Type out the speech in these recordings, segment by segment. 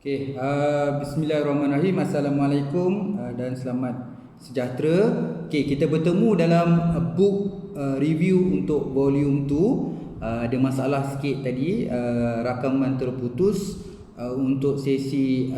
Bismillahirrahmanirrahim. Assalamualaikum dan selamat sejahtera. Kita bertemu dalam book review untuk volume 2. Ada masalah sikit tadi, rakaman terputus untuk sesi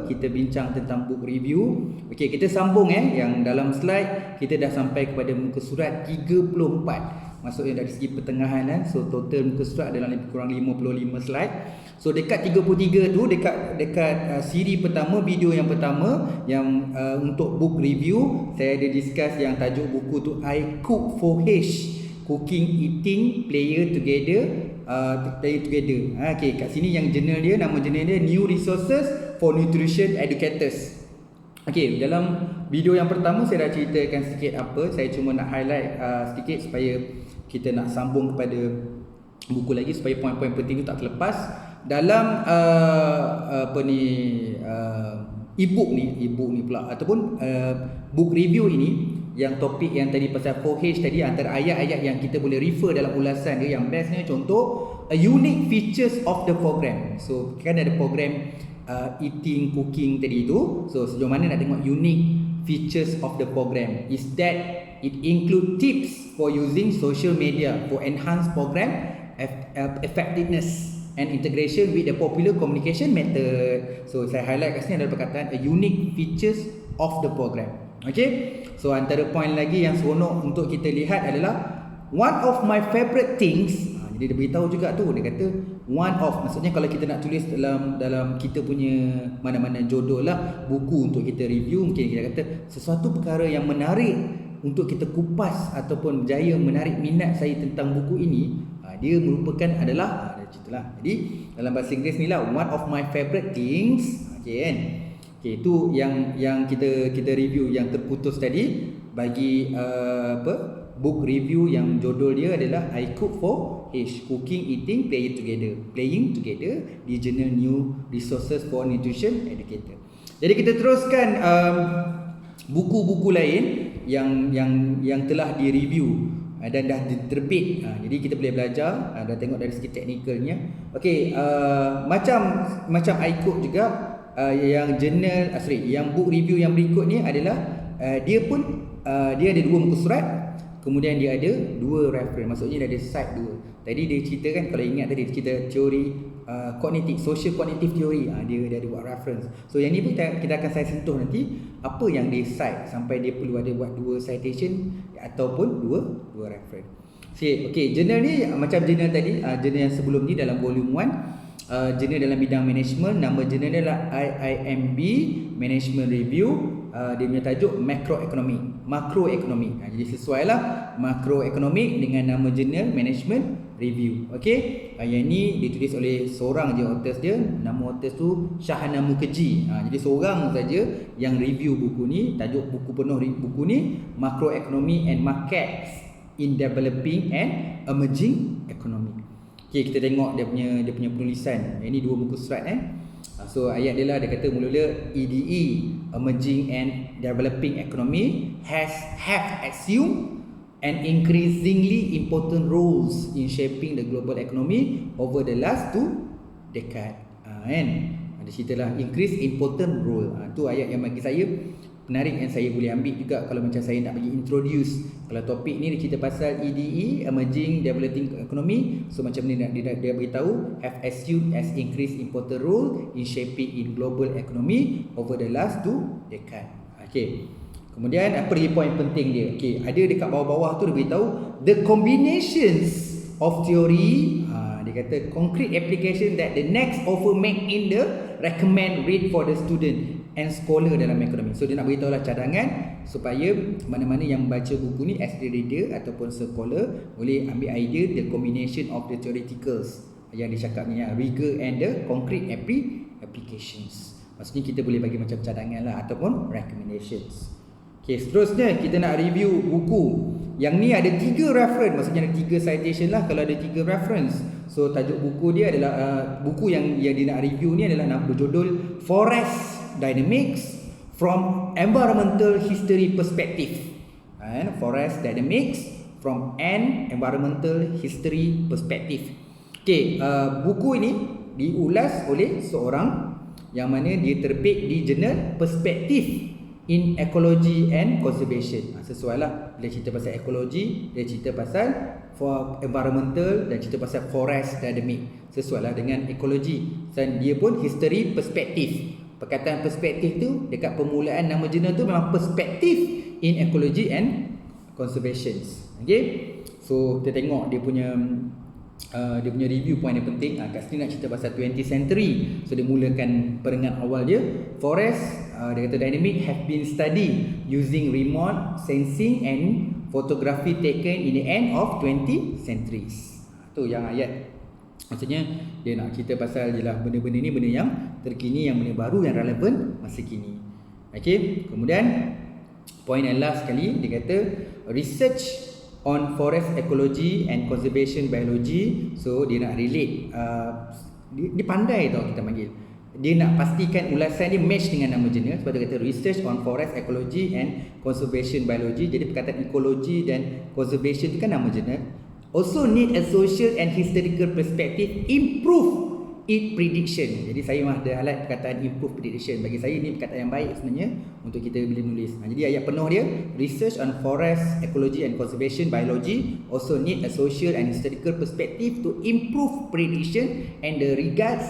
kita bincang tentang book review. Kita sambung yang dalam slide kita dah sampai kepada muka surat 34. Maksudnya dari segi pertengahan so total muka surat adalah lebih kurang 55 slide. So dekat 33 tu, dekat siri pertama, video yang pertama yang untuk book review, saya ada discuss yang tajuk buku tu I Cook for H, Cooking, Eating, Player Together. Kat sini yang jurnal dia, nama jurnal dia New Resources for Nutrition Educators. Dalam video yang pertama saya dah ceritakan sikit apa, saya cuma nak highlight sedikit supaya kita nak sambung kepada buku lagi supaya poin-poin penting tu tak terlepas. Dalam e-book ni pula ataupun book review ini, yang topik yang tadi pasal 4H tadi, antara ayat-ayat yang kita boleh refer dalam ulasan dia yang bestnya contoh a unique features of the program. So kan ada program eating, cooking tadi tu. So sejauh mana nak tengok unique features of the program is that it include tips for using social media for enhanced program effectiveness and integration with the popular communication method. So saya highlight kat sini adalah perkataan a unique features of the program. So antara poin lagi yang seronok untuk kita lihat adalah one of my favorite things. Jadi dia beritahu juga tu, dia kata one of, maksudnya kalau kita nak tulis dalam kita punya mana-mana jodoh lah buku untuk kita review, mungkin kita kata sesuatu perkara yang menarik untuk kita kupas ataupun berjaya menarik minat saya tentang buku ini, dia merupakan adalah jadi dalam bahasa Inggeris ni lah, one of my favorite things. Itu yang kita review yang terputus tadi bagi book review yang judul dia adalah I Cook for H, Cooking, Eating, Playing Together di jurnal New Resources for Nutrition Educator. Jadi kita teruskan buku-buku lain yang telah direview dan dah diterbit. Jadi kita boleh belajar, dah tengok dari segi teknikalnya. Macam I Cook juga, yang jurnal yang book review yang berikut ni adalah dia ada dua muka surat, kemudian dia ada dua reference, maksudnya dia ada side dua. Tadi dia ceritakan, kalau ingat tadi dia cerita teori kognitif, social cognitive theory, dia ada buat reference. So yang ni pun kita akan saya sentuh nanti apa yang dia cite sampai dia perlu ada buat dua citation ataupun dua reference. Jurnal ni macam jurnal tadi, jurnal yang sebelum ni dalam volume 1, jurnal dalam bidang management, nama jurnal dia adalah IIMB Management Review. Dia punya tajuk makroekonomi. Jadi sesuai lah makroekonomi dengan nama jurnal Management Review. Yang ni ditulis oleh seorang je author dia, nama author tu Shahana Mukherjee. Jadi seorang saja yang review buku ni. Tajuk buku penuh buku ni Macroeconomy and Markets in Developing and Emerging Economy. Kita tengok dia punya penulisan. Ini dua muka surat So ayat dia lah, dia kata mula-mula EDE, Emerging and Developing Economy have assumed an increasingly important roles in shaping the global economy over the last 2 decades. Ada cerita lah increase important role. Tu ayat yang bagi saya menarik, yang saya boleh ambil juga kalau macam saya nak bagi introduce. Kalau topik ni dia cerita pasal EDE, Emerging Developing Economy, so macam ni dia beritahu have assumed as increased important role in shaping in global economy over the last 2 decades. Kemudian apa lagi poin penting dia? Ada dekat bawah-bawah tu dia beritahu the combinations of theory, dia kata concrete application that the next author make in the recommend read for the student and scholar dalam ekonomi. So dia nak beritahu lah cadangan supaya mana-mana yang baca buku ni as the reader ataupun scholar boleh ambil idea the combination of the theoreticals yang dia cakap ni, rigor and the concrete applications. Maksudnya kita boleh bagi macam cadangan lah ataupun recommendations. Seterusnya kita nak review buku. Yang ni ada 3 reference, maksudnya ada 3 citation lah kalau ada 3 reference. So tajuk buku dia adalah buku yang dia nak review ni adalah nama berjudul Forest Dynamics from Environmental History Perspective. Forest Dynamics from an Environmental History Perspective. Buku ini diulas oleh seorang yang mana dia terbit di jurnal Perspective in Ecology and Conservation. Sesuai lah, dia cerita pasal ekologi, dia cerita pasal for environmental dan cerita pasal forest dynamic. Sesuai lah dengan ekologi. Dan dia pun history perspektif. Perkataan perspektif tu dekat permulaan nama jurnal tu memang Perspective in Ecology and Conservation. Okay, so kita tengok dia punya review point yang penting. Kat sini nak cerita pasal 20th century. So dia mulakan perengan awal dia. Forest, dia kata dynamic have been studied using remote sensing and photography taken in the end of 20th centuries. Tu yang ayat. Maksudnya dia nak cerita pasal je lah benda-benda ni, benda yang terkini, yang benda baru, yang relevan masa kini. Okay, kemudian point yang last sekali, dia kata research on forest ecology and conservation biology. So dia nak relate, dia pandai tau kita panggil. Dia nak pastikan ulasan dia match dengan nama jurnal. Sebab dia kata research on forest ecology and conservation biology. Jadi perkataan ekologi dan conservation tu kan nama jurnal. Also need a social and historical perspective, improve it prediction. Jadi saya mah ada alat perkataan improve prediction. Bagi saya ni perkataan yang baik sebenarnya untuk kita bila menulis. Jadi ayat penuh dia, research on forest ecology and conservation biology also need a social and historical perspective to improve prediction and the regards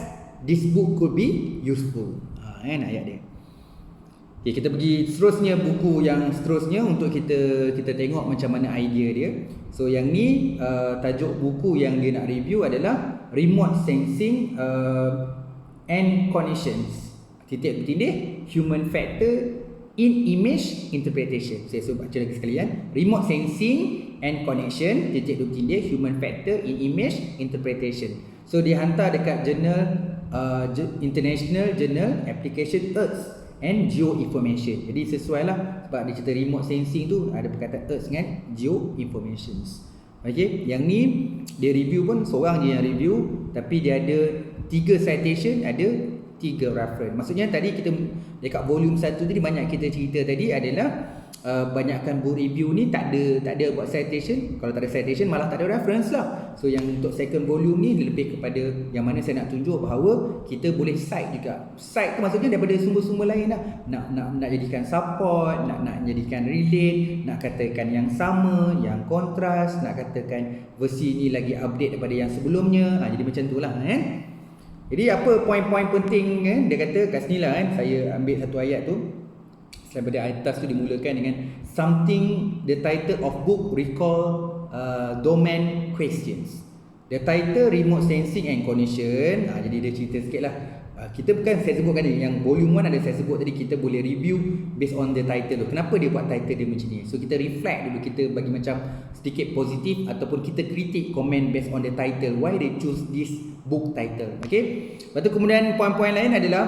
this book could be useful. Kan ayat dia. Okay, kita pergi seterusnya, buku yang seterusnya untuk kita tengok macam mana idea dia. So yang ni tajuk buku yang dia nak review adalah Remote Sensing and Connections. Titik bertindih Human Factor in Image Interpretation. Saya suruh baca lagi sekalian. Remote Sensing and Connection, titik bertindih Human Factor in Image Interpretation. So dia hantar dekat jurnal International Journal Application Earth and Geoinformation. Jadi sesuai lah, sebab dia cerita remote sensing tu ada perkataan Earth dengan Geoinformations. Okay, yang ni dia review pun seorang je yang review, tapi dia ada 3 citation, ada 3 reference. Maksudnya tadi kita dekat volume 1 tadi banyak kita cerita tadi adalah banyakkan book review ni tak ada buat citation. Kalau tak ada citation malah tak ada reference lah. So yang untuk second volume ni lebih kepada yang mana saya nak tunjuk bahawa kita boleh cite juga. Cite tu maksudnya daripada sumber-sumber lain lah. Nak jadikan support, nak jadikan relate, nak katakan yang sama, yang kontras, nak katakan versi ni lagi update daripada yang sebelumnya. Jadi macam tu lah kan. Jadi apa poin-poin penting kan? Dia kata kat sini lah kan, saya ambil satu ayat tu. Selain pada atas tu dimulakan dengan something, the title of book recall domain questions. The title remote sensing and connection. Jadi dia cerita sikit lah. Kita bukan saya sebut tadi, yang volume 1 ada saya sebut tadi, kita boleh review based on the title tu. Kenapa dia buat title dia macam ni? So kita reflect dulu, kita bagi macam sedikit positif ataupun kita kritik komen based on the title. Why they choose this book title? Okay. Lepas tu kemudian poin-poin lain adalah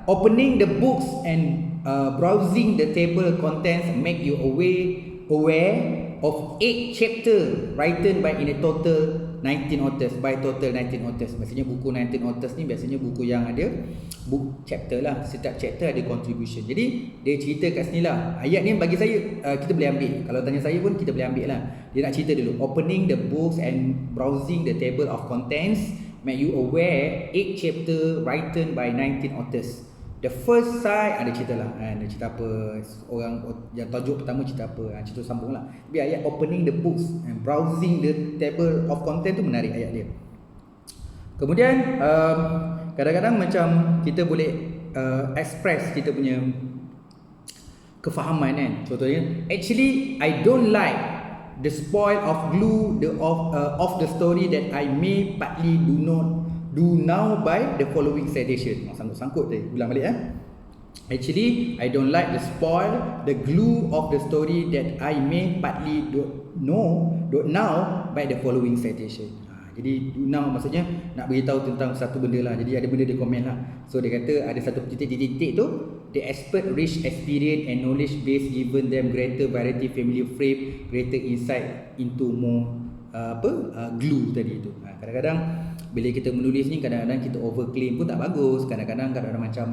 opening the books and browsing the table contents make you aware of 8 chapter written by in a total 19 authors, by total 19 authors. Maksudnya buku 19 authors ni biasanya buku yang ada book chapter lah. Setiap chapter ada contribution. Jadi dia cerita kat sini lah. Ayat ni bagi saya kita boleh ambil. Kalau tanya saya pun kita boleh ambil lah. Dia nak cerita dulu, opening the books and browsing the table of contents make you aware 8 chapter written by 19 authors. The first side ada cerita lah, dia cerita apa, orang yang tajuk pertama cerita apa, cerita sambung lah. Tapi ayat opening the books and browsing the table of content tu menarik ayat dia. Kemudian kadang-kadang macam kita boleh express kita punya kefahaman kan. Contohnya, actually I don't like the spoil of glue of the story that I may partly do now by the following citation. Sangkut-sangkut tadi, ulang balik Actually, I don't like the spoil, the glue of the story that I may partly do now by the following citation. Jadi do now maksudnya nak beritahu tentang satu benda lah. Jadi ada benda dia komen lah. So dia kata ada satu titik-titik tu, the expert rich experience and knowledge base given them greater variety family frame, greater insight into more glue tadi tu. Kadang-kadang bila kita menulis ni, kadang-kadang kita overclaim pun tak bagus. Kadang-kadang macam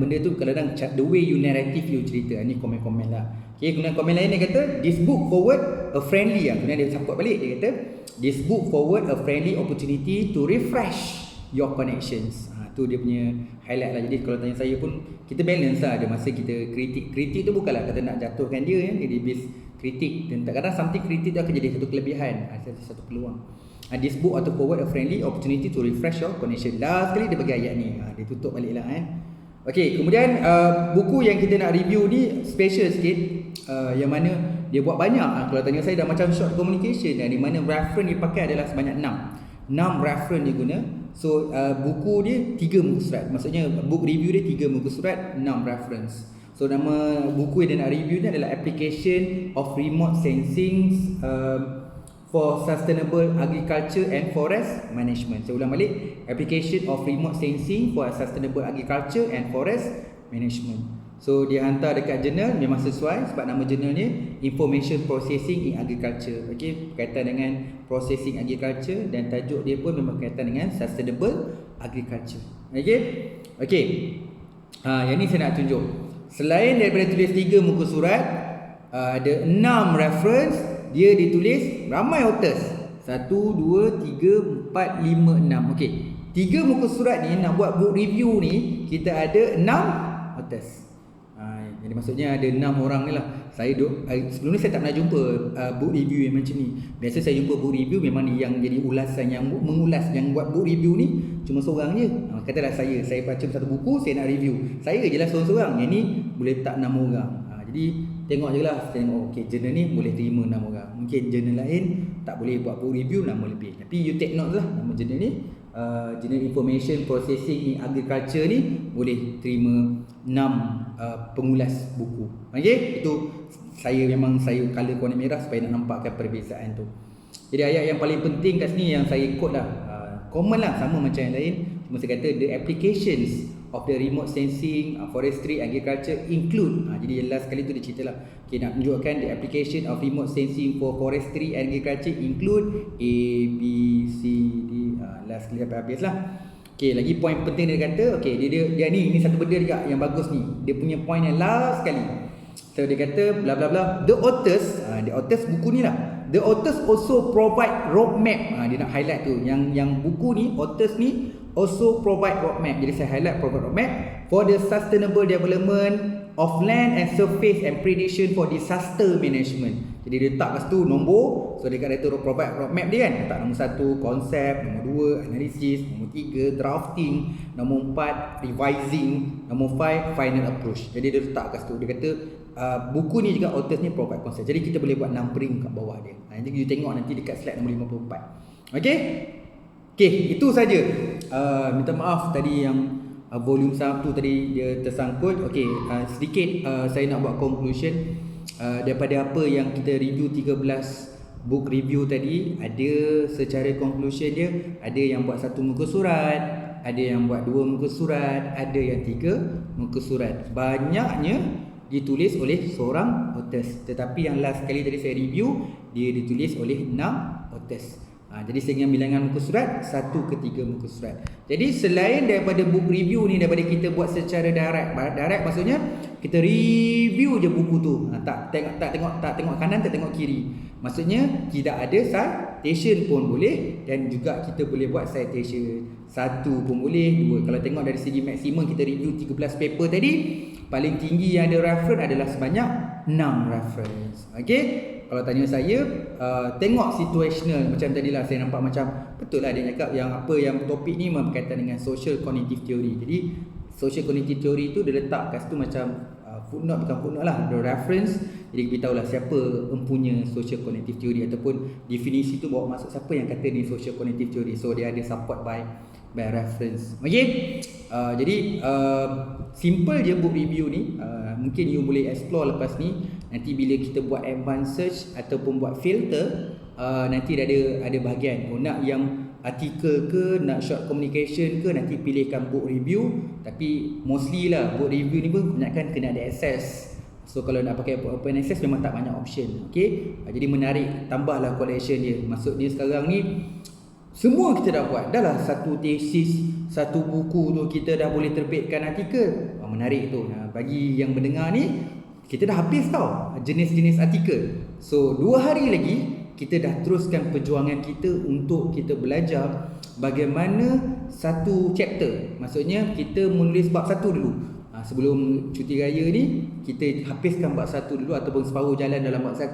benda tu kadang-kadang the way you narrative you cerita. Ni komen-komen lah. Okay, kemudian komen lain dia kata this book forward a friendly kemudian dia support balik, dia kata this book forward a friendly opportunity to refresh your connections. Itu dia punya highlight lah. Jadi kalau tanya saya pun, kita balance lah. Ada masa kita kritik tu bukanlah kata nak jatuhkan dia, jadi base kritik. Dan kadang-kadang something kritik tu akan jadi satu kelebihan, satu peluang. This book atau forward a friendly opportunity to refresh your connection. Last kali dia bagi ayat ni, dia tutup balik lah Okay, kemudian buku yang kita nak review ni special sikit, yang mana dia buat banyak. Kalau tanya saya dah macam short communication, di mana reference dia pakai adalah sebanyak 6 reference dia guna. So buku dia 3 muka surat. Maksudnya book review dia 3 muka surat, 6 reference. So nama buku yang dia nak review ni adalah Application of Remote Sensing for Sustainable Agriculture and Forest Management. Saya ulang balik, Application of Remote Sensing for Sustainable Agriculture and Forest Management. So dia hantar dekat jurnal, memang sesuai sebab nama jurnalnya Information Processing in Agriculture. Okey, berkaitan dengan processing agriculture, dan tajuk dia pun memang berkaitan dengan sustainable agriculture. Okey. Yang ni saya nak tunjuk. Selain daripada tulis 3 muka surat, ada 6 reference. Dia ditulis ramai authors. 1, 2, 3, 4, 5, 6. Okey, 3 muka surat ni nak buat book review ni, kita ada 6 authors. Jadi maksudnya ada 6 orang ni lah. Sebelum ni saya tak pernah jumpa book review yang macam ni. Biasa saya jumpa book review memang ni yang jadi ulasan, yang mengulas, yang buat book review ni cuma seorang je. Katalah saya baca satu buku, saya nak review, saya je lah seorang-seorang. Yang ni boleh tak 6 orang. Jadi tengok je lah, okay, jurnal ni boleh terima 6 orang. Mungkin jurnal lain tak boleh buat book review, nama lebih. Tapi you take note lah, nama jurnal ni Jurnal Information Processing in Agriculture ni boleh terima 6 pengulas buku. Okay, itu saya color warna merah supaya nak nampakkan perbezaan tu. Jadi ayat yang paling penting kat sini yang saya quote lah, common lah, sama macam yang lain. Cuma saya kata the applications of the remote sensing forestry agriculture include. Jadi last kali tu dia cerita lah, okay, nak tunjukkan the application of remote sensing for forestry agriculture include A, B, C, D. Last kali sampai habis lah. Okay, lagi point penting dia kata, okay, dia ni satu benda juga yang bagus ni. Dia punya point yang last kali. So dia kata bla bla bla, the authors buku ni lah. The authors also provide roadmap. Dia nak highlight tu. Yang buku ni, authors ni also provide roadmap. Jadi saya highlight provide roadmap for the sustainable development of land and surface and prediction for disaster management. Jadi dia letak kat situ nombor. So dia kata itu provide roadmap dia kan. Letak nombor 1 konsep, nombor 2 analisis, nombor 3 drafting, nombor 4 revising, nombor 5 final approach. Jadi dia letak kat situ. Dia kata buku ni juga authors ni provide konsep. Jadi kita boleh buat numbering kat bawah dia. Jadi you tengok nanti dekat slide nombor 54. Okay, itu saja. Minta maaf tadi yang volume 1 tadi dia tersangkut. Okay, sedikit saya nak buat conclusion daripada apa yang kita review 13 book review tadi. Ada secara conclusion dia, ada yang buat 1 muka surat, ada yang buat 2 muka surat, ada yang 3 muka surat. Banyaknya ditulis oleh seorang authors. Tetapi yang last kali tadi saya review, dia ditulis oleh 6 authors. Jadi dengan bilangan muka surat 1 ke 3 muka surat. Jadi selain daripada book review ni, daripada kita buat secara direct maksudnya kita review je buku tu, tak tengok kanan, tak tengok kiri. Maksudnya tidak ada citation pun boleh, dan juga kita boleh buat citation 1 pun boleh, 2. Kalau tengok dari segi maksimum kita review 13 paper tadi, paling tinggi yang ada reference adalah sebanyak 6 reference. Okay, kalau tanya saya, tengok situational. Macam tadilah saya nampak macam betul lah dia cakap yang apa yang topik ni berkaitan dengan social cognitive theory. Jadi social cognitive theory tu dia letak kat situ macam footnote, bukan footnote lah, the reference. Jadi kita tahulah siapa empunya social cognitive theory, ataupun definisi tu bawa masuk siapa yang kata ni social cognitive theory. So dia ada support by reference. Okay, jadi simple je book review ni. Mungkin you boleh explore lepas ni. Nanti bila kita buat advanced search ataupun buat filter, nanti ada bahagian nak yang artikel ke, nak short communication ke, nanti pilihkan book review. Tapi mostly lah book review ni pun kebanyakan kena ada access. So kalau nak pakai open access memang tak banyak option. Okay, jadi menarik, tambahlah collection dia. Maksudnya sekarang ni semua kita dah buat. Dah lah satu tesis, satu buku tu kita dah boleh terbitkan artikel. Menarik tu. Bagi yang mendengar ni, kita dah habis tau jenis-jenis artikel. So 2 hari lagi kita dah teruskan perjuangan kita untuk kita belajar bagaimana satu chapter. Maksudnya kita menulis bab 1 dulu. Sebelum cuti raya ni kita habiskan bab 1 dulu ataupun separuh jalan dalam bab 1.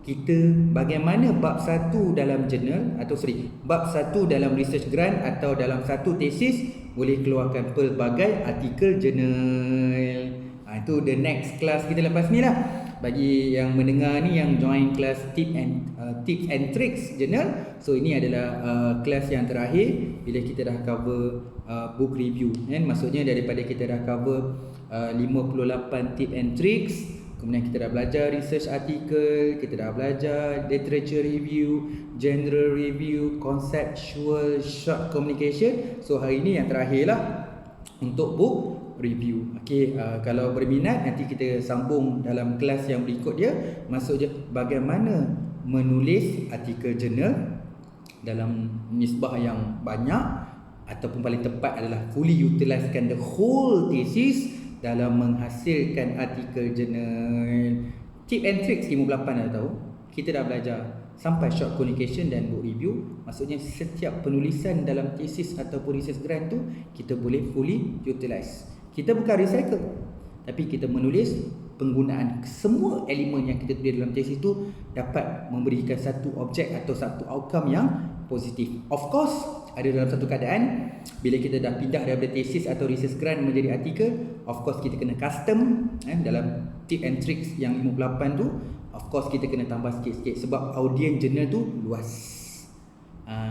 Kita bagaimana bab 1 dalam jurnal bab 1 dalam research grant atau dalam satu tesis boleh keluarkan pelbagai artikel jurnal. Itu the next class kita lepas ni lah. Bagi yang mendengar ni, yang join kelas tips and tricks journal, so ini adalah kelas yang terakhir bila kita dah cover book review kan. Maksudnya daripada kita dah cover 58 tips and tricks, kemudian kita dah belajar research article, kita dah belajar literature review, general review, conceptual, short communication. So hari ni yang terakhir lah untuk book review. Okey, kalau berminat nanti kita sambung dalam kelas yang berikut dia. Maksudnya bagaimana menulis artikel jurnal dalam nisbah yang banyak, ataupun paling tepat adalah fully utilizekan the whole thesis dalam menghasilkan artikel jurnal. Tip and tricks 58 dah tahu. Kita dah belajar sampai short communication dan book review. Maksudnya setiap penulisan dalam thesis ataupun research grant tu kita boleh fully utilize. Kita bukan recycle, tapi kita menulis penggunaan semua elemen yang kita tulis dalam tesis itu dapat memberikan satu objek atau satu outcome yang positif. Of course, ada dalam satu keadaan bila kita dah pindah daripada tesis atau research grant menjadi artikel, of course kita kena custom dalam tip and tricks yang 58 tu. Of course kita kena tambah sikit-sikit sebab audience jurnal tu luas.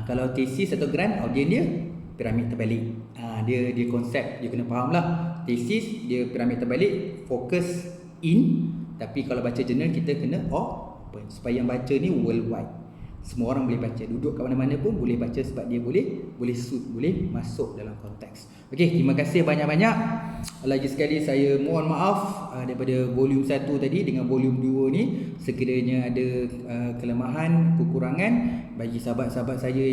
Kalau tesis atau grant, audience dia piramid terbalik. Dia konsep, dia kena faham lah. Tesis dia piramid terbalik, fokus in. Tapi kalau baca jurnal kita kena open supaya yang baca ni worldwide. Semua orang boleh baca, duduk kat mana-mana pun boleh baca sebab dia boleh suit, boleh masuk dalam konteks. Okey, terima kasih banyak-banyak. Lagi sekali saya mohon maaf daripada volume 1 tadi dengan volume 2 ni sekiranya ada kelemahan, kekurangan bagi sahabat-sahabat saya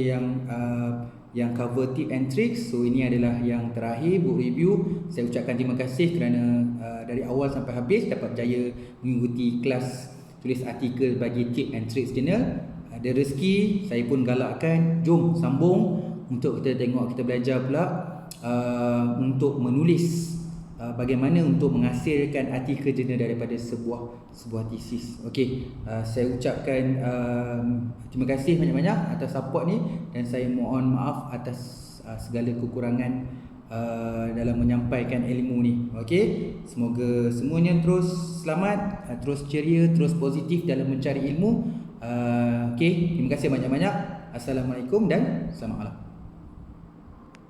yang cover tip and tricks. So ini adalah yang terakhir book review. Saya ucapkan terima kasih kerana dari awal sampai habis dapat berjaya mengikuti kelas tulis artikel bagi tip and tricks journal. Ada rezeki, saya pun galakkan, jom sambung untuk kita tengok, kita belajar pula untuk menulis bagaimana untuk menghasilkan artikel jurnal daripada sebuah tesis. Okey, saya ucapkan terima kasih banyak-banyak atas support ni dan saya mohon maaf atas segala kekurangan dalam menyampaikan ilmu ni. Okey, semoga semuanya terus selamat, terus ceria, terus positif dalam mencari ilmu. Okey, terima kasih banyak-banyak. Assalamualaikum dan selamat malam.